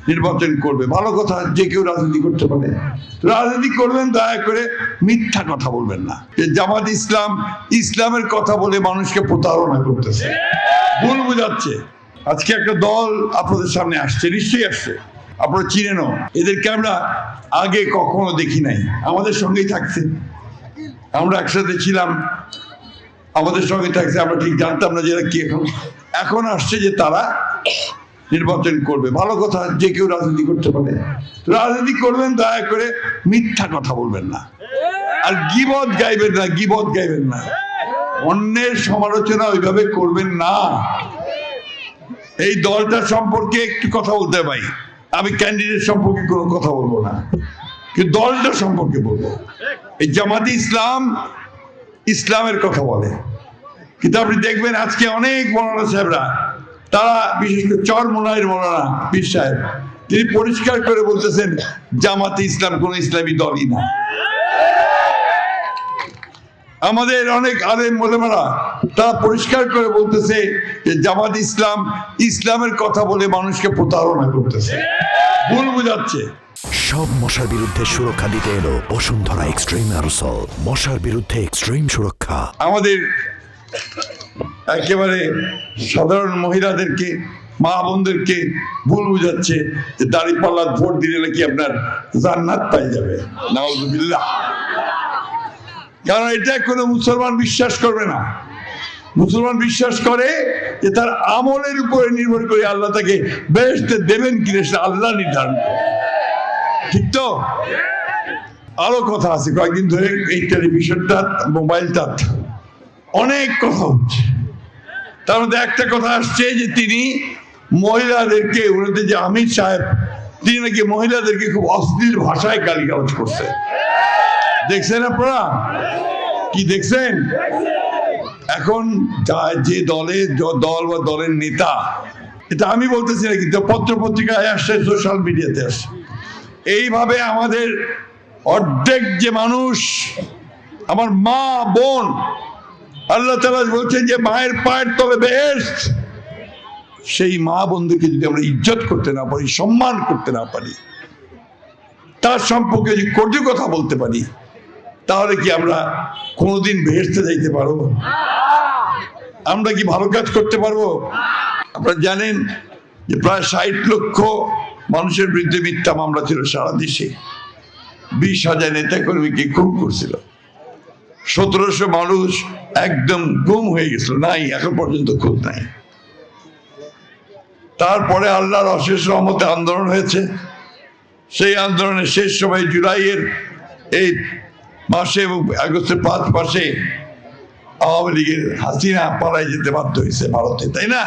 নির্বাচন করবে, ভালো কথা, যে কেউ রাজনীতি করতে পারে। রাজনীতি করবেন, দয়া করে মিথ্যা কথা বলবেন না। যে জামাত ইসলাম ইসলামের কথা বলে মানুষকে প্রতারণা করতেছে, ভুল বুঝাচ্ছে। আজকে একটা দল আপনাদের সামনে আসছে, নিশ্চয়ই আসছে, আপনারা চিনেনও। এদেরকে আমরা আগে কখনো দেখি নাই, আমাদের সঙ্গেই থাকছে, আমরা একসাথে ছিলাম, আমাদের সঙ্গে থাকছে, আমরা ঠিক জানতাম না যে এরা কি। এখন আসছে যে তারা নির্বাচন করবে, ভালো কথা, যে কেউ রাজনীতি করতে পারে। রাজনীতি করবেন, দয়া করে মিথ্যা কথা বলবেন না, আর গীবত গাইবেন না, গীবত গাইবেন না, অন্যের সমালোচনা ওইভাবে করবেন না। এই দলটা সম্পর্কে একটু কথা বলতে পাই, আমি ক্যান্ডিডেট সম্পর্কে কোনো কথা বলবো না, কিন্তু দলটা সম্পর্কে বলবো। এই জামাতে ইসলাম ইসলামের কথা বলে, কিন্তু আপনি দেখবেন আজকে অনেক মৌলানা সাহেবরা, তারা বিশেষ করে চরমোনাইয়ের মৌলানা পীর সাহেব, তিনি পরিষ্কার করে বলতেছেন জামাতে ইসলাম কোন ইসলামী দলই না। আমাদের অনেক আলেম মোলামারা তারা পরিষ্কার করে বলতেছে যে জামাত ইসলাম ইসলামের কথা বলে মানুষকে প্রতারণা করতেছে, ভুল বুঝাচ্ছে। সব মশার বিরুদ্ধে সুরক্ষা দিতে এলো বসুন্ধরা এক্সট্রিম অ্যারোসল, মশার বিরুদ্ধে এক্সট্রিম সুরক্ষা। আমাদের একেবারে সাধারণ মহিলাদেরকে, মা বোনদেরকে ভুল বুঝাচ্ছে যে দাঁড়িপাল্লার ভোট দিলে নাকি আপনার জান্নাত পাই যাবে, নাউযুবিল্লাহ। কারণ এটা কোনো মুসলমান বিশ্বাস করবে না। মুসলমান বিশ্বাস করে যে তার আমলের উপরে নির্ভর করে আল্লাহ তাকে বেহেশতে দেবেন কিনা সেটা আল্লাহ নির্ধারণ করে, ঠিক তো? আরো কথা আছে, কয়েকদিন ধরে এই টেলিভিশনটা, মোবাইলটা অনেক কথা হচ্ছে। তার মধ্যে একটা কথা আসছে যে তিনি মহিলাদেরকে, উনাদের যে আমির সাহেব, তিনি নাকি মহিলাদেরকে খুব অশ্লীল ভাষায় গালিগালাজ করছে। দেখছেন আপনারা? কি দেখছেন? এখন যে দল বা দলের নেতা, এটা আমি বলতেছি না, কিন্তু পত্র পত্রিকায় আসছে, সোশ্যাল মিডিয়াতে আসছে, এইভাবে আমাদের অর্ধেক যে মানুষ, আমার মা বোন, আল্লাহ তাআলা বলছেন যে মায়ের পায়ের তলে বেহেশত, সেই মা বন্ধুকে যদি আমরা ইজ্জত করতে না পারি, সম্মান করতে না পারি, তার সম্পর্কে যদি কটু কথা বলতে পারি, তাহলে কি আমরা কোনোদিন বেহেশতে যাইতে পারবো? আমরা কি ভালো কাজ করতে পারবো? আপনারা জানেন যে প্রায় 60 লক্ষ মানুষের বিরুদ্ধে মিথ্যা মামলা ছিল সারা দেশে, 20,000 নেতা কর্মীকে খুন করছিল, 1700 মানুষ একদম গুম হয়ে গেছিল, নাই এখন পর্যন্ত খোঁজ নাই। তারপরে আল্লাহর অশেষ রহমতে আন্দোলন হয়েছে। সেই আন্দোলনের শেষ সময় জুলাইয়ের এই মাসে এবং আগস্টের 5 মাসে আওয়ামী লীগের হাসিনা পালায় যেতে বাধ্য হয়েছে ভারতে, তাই না?